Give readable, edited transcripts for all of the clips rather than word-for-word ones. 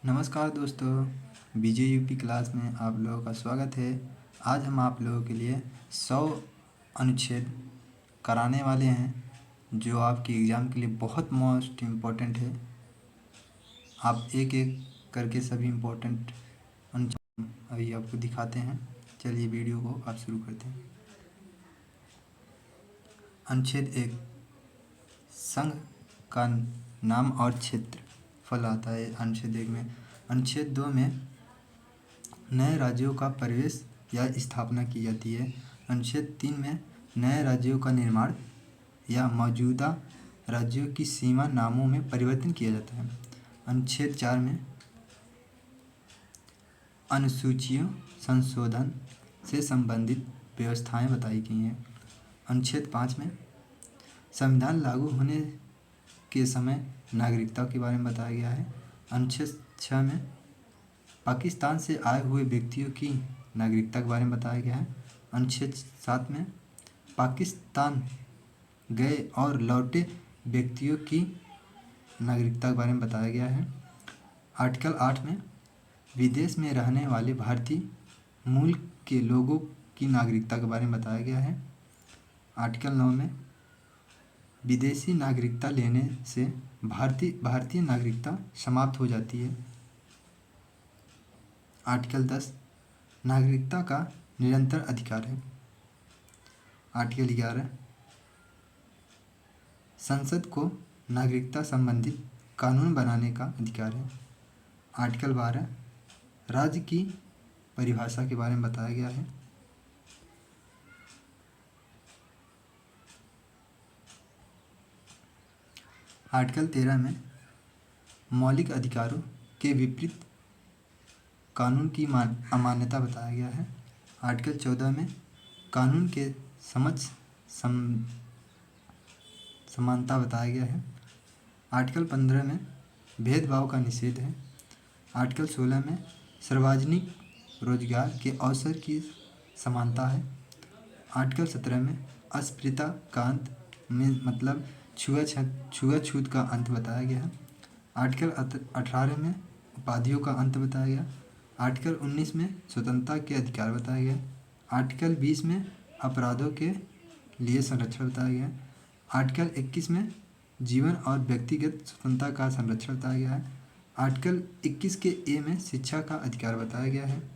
नमस्कार दोस्तों, बीजे UP class में आप लोगों का स्वागत है। आज हम आप लोगों के लिए 100 अनुच्छेद कराने वाले हैं जो आपके एग्ज़ाम के लिए बहुत मोस्ट इम्पोर्टेंट है। आप एक एक करके सभी इम्पोर्टेंट अनुच्छेद अभी आपको दिखाते हैं। चलिए वीडियो को आप शुरू करते हैं। अनुच्छेद 1, संघ का नाम और क्षेत्रफल आता है अनुच्छेद 1 में। अनुच्छेद 2 में नए राज्यों का प्रवेश या स्थापना की जाती है। अनुच्छेद 3 में नए राज्यों का निर्माण या मौजूदा राज्यों की सीमा नामों में परिवर्तन किया जाता है। अनुच्छेद 4 में अनुसूचियों संशोधन से संबंधित व्यवस्थाएं बताई गई हैं। अनुच्छेद 5 में संविधान लागू होने के समय नागरिकता के बारे में बताया गया है। अनुच्छेद 6 में पाकिस्तान से आए हुए व्यक्तियों की नागरिकता के बारे में बताया गया है। अनुच्छेद 7 में पाकिस्तान गए और लौटे व्यक्तियों की नागरिकता के बारे में बताया गया है। आर्टिकल 8 में विदेश में रहने वाले भारतीय मूल के लोगों की नागरिकता के बारे में बताया गया है। आर्टिकल 9 में विदेशी नागरिकता लेने से भारतीय नागरिकता समाप्त हो जाती है। आर्टिकल 10 नागरिकता का निरंतर अधिकार है। आर्टिकल 11 संसद को नागरिकता संबंधित कानून बनाने का अधिकार है। आर्टिकल 12 राज्य की परिभाषा के बारे में बताया गया है। आर्टिकल 13 में मौलिक अधिकारों के विपरीत कानून की अमान्यता बताया गया है। आर्टिकल 14 में कानून के समक्ष समानता बताया गया है। आर्टिकल 15 में भेदभाव का निषेध है। आर्टिकल 16 में सार्वजनिक रोजगार के अवसर की समानता है। आर्टिकल 17 में अस्पृश्यता का अंत में मतलब छुआछूत का अंत बताया गया है। आर्टिकल 18 में उपाधियों का अंत बताया गया। आर्टिकल 19 में स्वतंत्रता के अधिकार बताया गया। आर्टिकल 20 में अपराधों के लिए संरक्षण बताया गया। आर्टिकल 21 में जीवन और व्यक्तिगत स्वतंत्रता का संरक्षण बताया गया है। आर्टिकल 21 के ए में शिक्षा का अधिकार बताया गया है।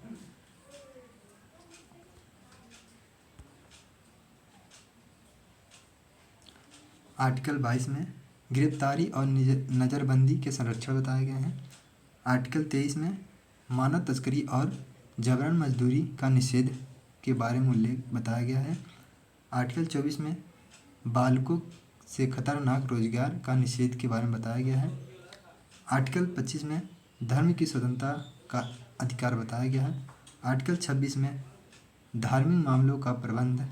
आर्टिकल 22 में गिरफ्तारी और नज़रबंदी के संरक्षण बताए गए हैं। आर्टिकल 23 में मानव तस्करी और जबरन मजदूरी का निषेध के बारे में उल्लेख बताया गया है। आर्टिकल 24 में बालकों से खतरनाक रोजगार का निषेध के बारे में बताया गया है। आर्टिकल 25 में धर्म की स्वतंत्रता का अधिकार बताया गया है। आर्टिकल 26 में धार्मिक मामलों का प्रबंध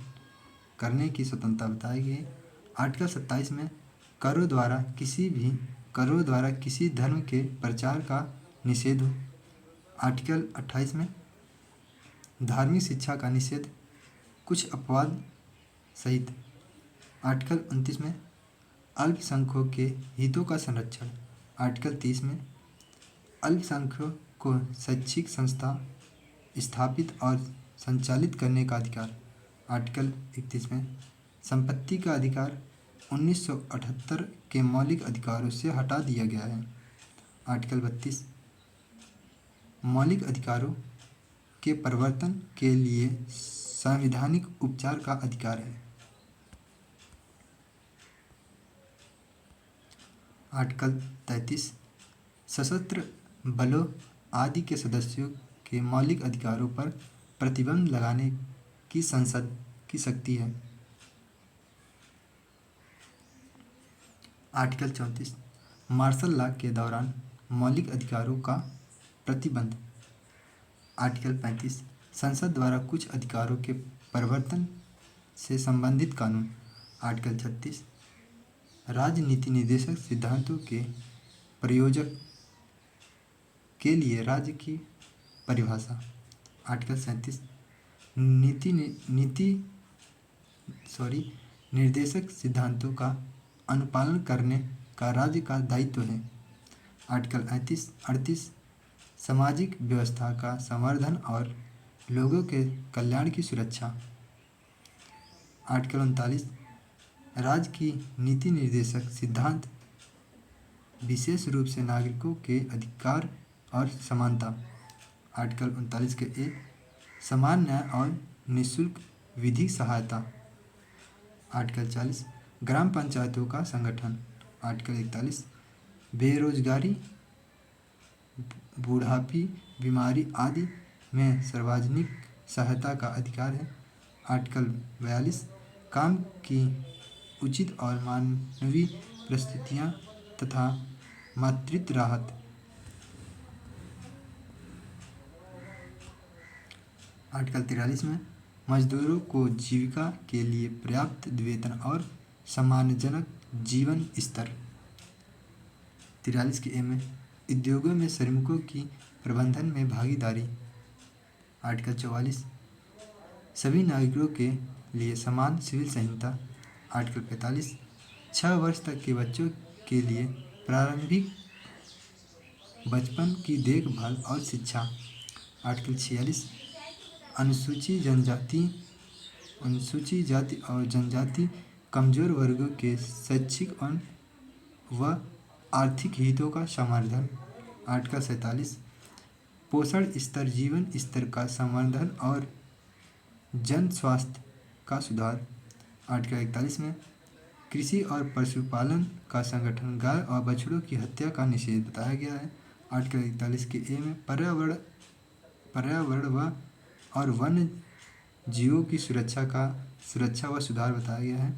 करने की स्वतंत्रता बताई गई है। आर्टिकल 27 में करों द्वारा किसी धर्म के प्रचार का निषेध हो। आर्टिकल 28 में धार्मिक शिक्षा का निषेध कुछ अपवाद सहित। आर्टिकल 29 में अल्पसंख्यकों के हितों का संरक्षण। आर्टिकल 30 में अल्पसंख्यकों को शैक्षिक संस्था स्थापित और संचालित करने का अधिकार। आर्टिकल 31 में संपत्ति का अधिकार 1978 के मौलिक अधिकारों से हटा दिया गया है। आर्टिकल 32 मौलिक अधिकारों के प्रवर्तन के लिए संवैधानिक उपचार का अधिकार है। आर्टिकल 33 सशस्त्र बलों आदि के सदस्यों के मौलिक अधिकारों पर प्रतिबंध लगाने की संसद की शक्ति है। आर्टिकल 34 मार्शल लॉ के दौरान मौलिक अधिकारों का प्रतिबंध। आर्टिकल 35 संसद द्वारा कुछ अधिकारों के प्रवर्तन से संबंधित कानून। आर्टिकल 36 राजनीति निर्देशक सिद्धांतों के प्रयोजक के लिए राज्य की परिभाषा। आर्टिकल 37 निर्देशक सिद्धांतों का अनुपालन करने का राज्य का दायित्व है। आर्टिकल 38 सामाजिक व्यवस्था का संवर्धन और लोगों के कल्याण की सुरक्षा। आर्टिकल 39 राज्य की नीति निर्देशक सिद्धांत विशेष रूप से नागरिकों के अधिकार और समानता। आर्टिकल 39 के ए समान न्याय और निःशुल्क विधिक सहायता। आर्टिकल 40 ग्राम पंचायतों का संगठन। आर्टिकल 41 बेरोजगारी, बुढ़ापी, बीमारी आदि में सार्वजनिक सहायता का अधिकार है। आर्टिकल 42 काम की उचित और मानवीय परिस्थितियाँ तथा मातृत्व राहत। आर्टिकल 43 में मजदूरों को जीविका के लिए पर्याप्त वेतन और सम्मानजनक जीवन स्तर। 43 के ए में उद्योगों में श्रमिकों की प्रबंधन में भागीदारी। आर्टिकल 44 सभी नागरिकों के लिए समान सिविल संहिता। आर्टिकल 45 6 वर्ष तक के बच्चों के लिए प्रारंभिक बचपन की देखभाल और शिक्षा। आर्टिकल 46 अनुसूचित जाति और जनजाति कमजोर वर्गों के शैक्षिक व आर्थिक हितों का संवर्धन। आर्टिकल 47 पोषण स्तर, जीवन स्तर का संवर्धन और जन स्वास्थ्य का सुधार। आर्टिकल 41 में कृषि और पशुपालन का संगठन, गाय और बछड़ों की हत्या का निषेध बताया गया है। आर्टिकल 41 के ए में पर्यावरण और वन्य जीवों की सुरक्षा व सुधार बताया गया है।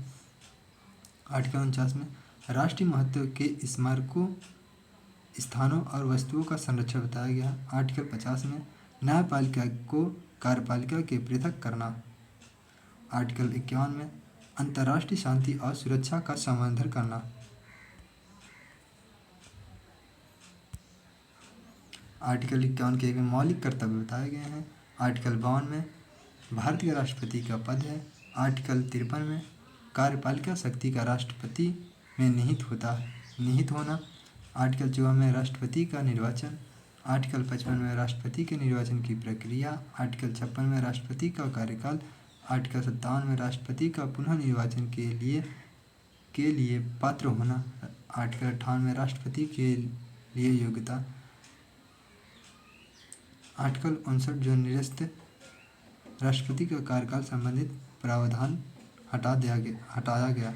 आर्टिकल 49 में राष्ट्रीय महत्व के स्मारकों, स्थानों और वस्तुओं का संरक्षण बताया गया है। आर्टिकल 50 में न्यायपालिका को कार्यपालिका के पृथक करना। आर्टिकल 51 में अंतर्राष्ट्रीय शांति और सुरक्षा का संवर्धन करना। आर्टिकल 51 के में मौलिक कर्तव्य बताए गए हैं। आर्टिकल 52 में भारत के राष्ट्रपति का पद है। आर्टिकल 53 में कार्यपालिका शक्ति का राष्ट्रपति में निहित होना। आर्टिकल 54 में राष्ट्रपति का निर्वाचन। आर्टिकल 55 में राष्ट्रपति के निर्वाचन की प्रक्रिया। आर्टिकल 56 में राष्ट्रपति का कार्यकाल। आर्टिकल 57 में राष्ट्रपति का पुनः निर्वाचन के लिए पात्र होना। आर्टिकल 58 में राष्ट्रपति के लिए योग्यता। आर्टिकल 59 जो निरस्त राष्ट्रपति का कार्यकाल संबंधित प्रावधान हटाया गया।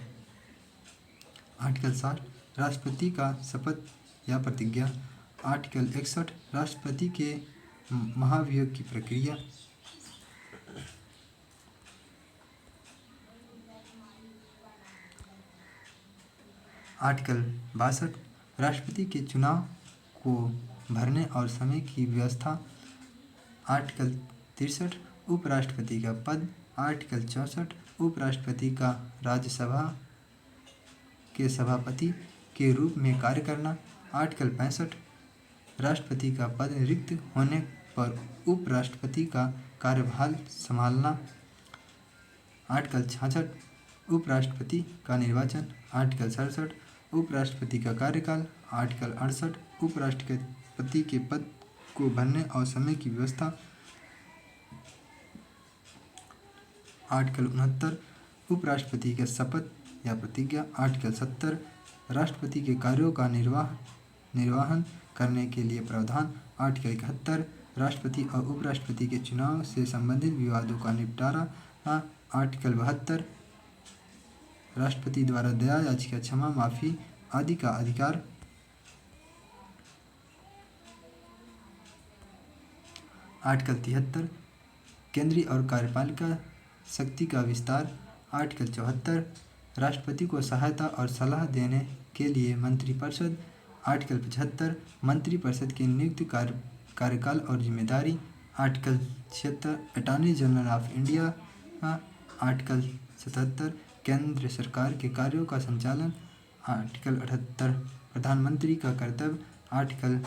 आर्टिकल 60 राष्ट्रपति का शपथ या प्रतिज्ञा। आर्टिकल 61 राष्ट्रपति के महाभियोग की प्रक्रिया। आर्टिकल 62 राष्ट्रपति के चुनाव को भरने और समय की व्यवस्था। आर्टिकल 63 उपराष्ट्रपति का पद। आर्टिकल 64 उपराष्ट्रपति का राज्यसभा के सभापति के रूप में कार्य करना। आर्टिकल 65 राष्ट्रपति का पद रिक्त होने पर उपराष्ट्रपति का कार्यभार संभालना। आर्टिकल 66 उपराष्ट्रपति का निर्वाचन। आर्टिकल 67 उपराष्ट्रपति का कार्यकाल। आर्टिकल 68 उपराष्ट्रपति के पद को भरने और समय की व्यवस्था। आर्टिकल 69 उपराष्ट्रपति के शपथ या प्रतिज्ञा। आर्टिकल 70 राष्ट्रपति के कार्यों का निर्वहन करने के लिए प्रावधान। आर्टिकल 71 राष्ट्रपति और उपराष्ट्रपति के चुनाव से संबंधित विवादों का निपटारा। आर्टिकल 72 राष्ट्रपति द्वारा दया याचिका, क्षमा माफी आदि का अधिकार। आर्टिकल 73 केंद्रीय और कार्यपालिका शक्ति का विस्तार। आर्टिकल 74 राष्ट्रपति को सहायता और सलाह देने के लिए मंत्रिपरिषद। आर्टिकल 75 मंत्रिपरिषद की नियुक्ति, कार्यकाल और जिम्मेदारी। Article 76 attorney general of India. Article 77 केंद्र सरकार के कार्यों का संचालन। आर्टिकल 78 प्रधानमंत्री का कर्तव्य। आर्टिकल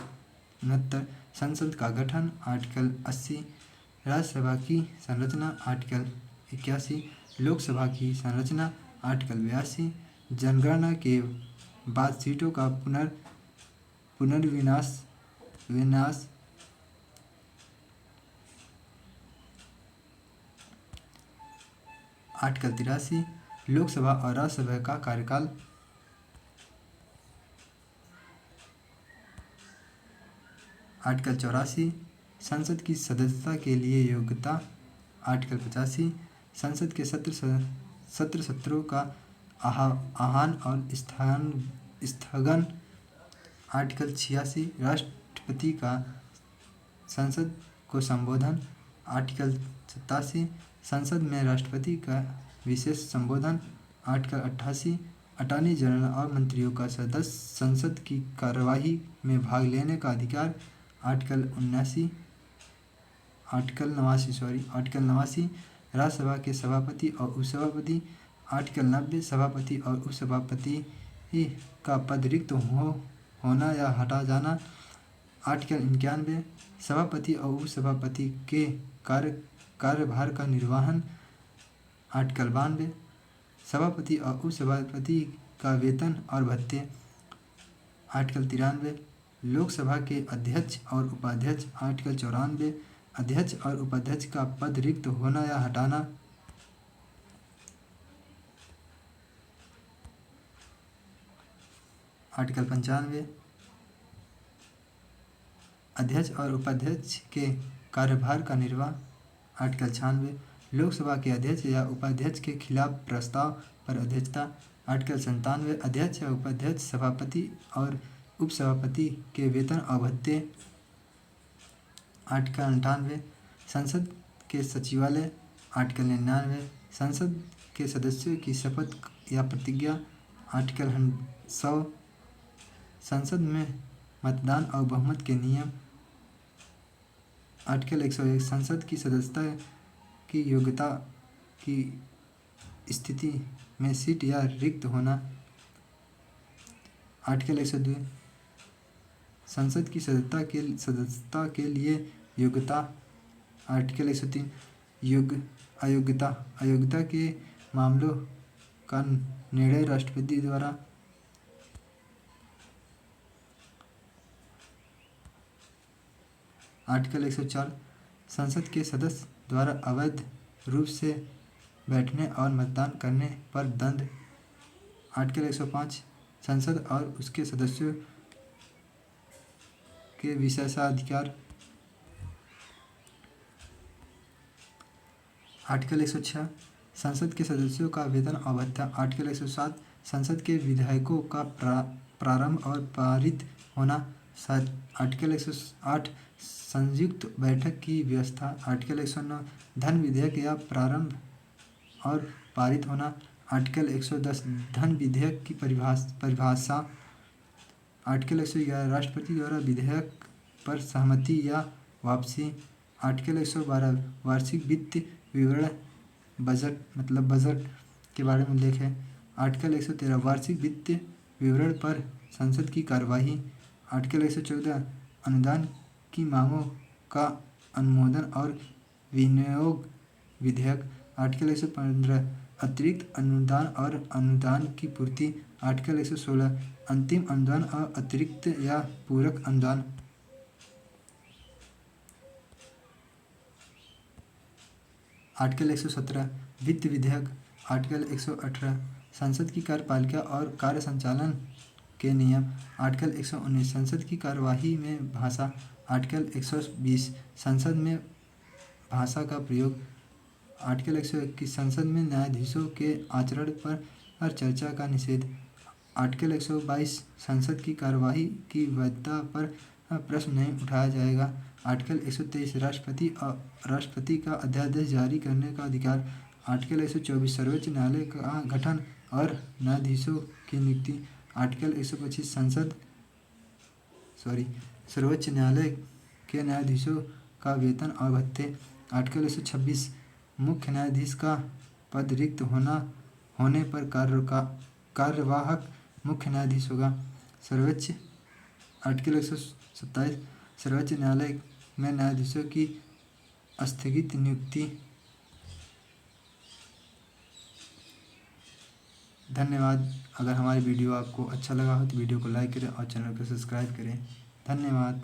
69 संसद का गठन। आर्टिकल 80 राज्यसभा की संरचना। आर्टिकल 81 लोकसभा की संरचना। आर्टिकल 82 जनगणना के बाद सीटों का पुनर्विन्यास। आर्टिकल 83 लोकसभा और राज्यसभा का कार्यकाल। आर्टिकल 84 संसद की सदस्यता के लिए योग्यता। आर्टिकल 85 संसद के सत्रों का आह्वान और स्थगन। आर्टिकल 86 राष्ट्रपति का संसद को संबोधन। आर्टिकल 87 संसद में राष्ट्रपति का विशेष संबोधन। आर्टिकल 88 अटॉर्नी जनरल और मंत्रियों का सदस्य संसद की कार्यवाही में भाग लेने का अधिकार। आर्टिकल 89 राज्यसभा के सभापति और उपसभापति। आर्टिकल 90 सभापति और उपसभापति का पद रिक्त होना या हटा जाना। आर्टिकल 91 सभापति और उपसभापति के कार्यभार का निर्वहन। आर्टिकल 92 सभापति और उपसभापति का वेतन और भत्ते। आर्टिकल 93 लोकसभा के अध्यक्ष और उपाध्यक्ष। आर्टिकल 94 अध्यक्ष और उपाध्यक्ष का पद रिक्त होना या हटाना। आर्टिकल 95 अध्यक्ष और उपाध्यक्ष के कार्यभार का निर्वाह। आर्टिकल 96 लोकसभा के अध्यक्ष या उपाध्यक्ष के खिलाफ प्रस्ताव पर अध्यक्षता। आर्टिकल 97 अध्यक्ष या उपाध्यक्ष सभापति और उपसभापति के वेतन और भत्ते। आर्टिकल 98 संसद के सचिवालय। आर्टिकल 99 संसद के सदस्यों की शपथ या प्रतिज्ञा। आर्टिकल 100 संसद में मतदान और बहुमत के नियम। आर्टिकल 101 संसद की सदस्यता की योग्यता की स्थिति में सीट या रिक्त होना। आर्टिकल 102 संसद की सदस्यता के लिए योग्यता। आर्टिकल 103 अयोग्यता के मामलों का निर्णय राष्ट्रपति द्वारा। आर्टिकल 104 संसद के सदस्य द्वारा अवैध रूप से बैठने और मतदान करने पर दंड। आर्टिकल 105 संसद और उसके सदस्यों के विशेषाधिकार। आर्टिकल 106 संसद के सदस्यों का वेतन और भत्ता। आर्टिकल 107 संसद के विधेयकों का प्रारंभ और पारित होना। आर्टिकल 108 संयुक्त बैठक की व्यवस्था। आर्टिकल 109 धन विधेयक या प्रारंभ और पारित होना। आर्टिकल 110 धन विधेयक की परिभाषा। आर्टिकल 111 राष्ट्रपति द्वारा विधेयक पर सहमति या वापसी। आर्टिकल 112 वार्षिक वित्त विवरण बजट के बारे में उल्लेख है। आर्टिकल 113 वार्षिक वित्त विवरण पर संसद की कार्यवाही। आर्टिकल 114 अनुदान की मांगों का अनुमोदन और विनियोग विधेयक। आर्टिकल 115 अतिरिक्त अनुदान और अनुदान की पूर्ति। आर्टिकल 116 अंतिम अनुदान और अतिरिक्त या पूरक अनुदान। आर्टिकल 117 वित्त विधेयक। आर्टिकल 118 संसद की कार्यपालिका और कार्य संचालन के नियम। आर्टिकल 119 संसद की कार्यवाही में भाषा। आर्टिकल 120 संसद में भाषा का प्रयोग। आर्टिकल 121 संसद में न्यायाधीशों के आचरण पर चर्चा का निषेध। आर्टिकल 122 संसद की कार्यवाही की वैधता पर प्रश्न नहीं उठाया जाएगा। आर्टिकल 123 राष्ट्रपति का अध्यादेश जारी करने का अधिकार। आर्टिकल 124 सर्वोच्च न्यायालय का गठन और न्यायाधीशों की नियुक्ति। आर्टिकल 125 सर्वोच्च न्यायालय के न्यायाधीशों का वेतन और भत्ते। आर्टिकल 126 मुख्य न्यायाधीश का पद रिक्त होने पर कार्यवाहक मुख्य न्यायाधीश होगा। आर्टिकल 127 सर्वोच्च न्यायालय में न्यायाधीशों की स्थगित नियुक्ति। धन्यवाद। अगर हमारी वीडियो आपको अच्छा लगा हो तो वीडियो को लाइक करें और चैनल को सब्सक्राइब करें। धन्यवाद।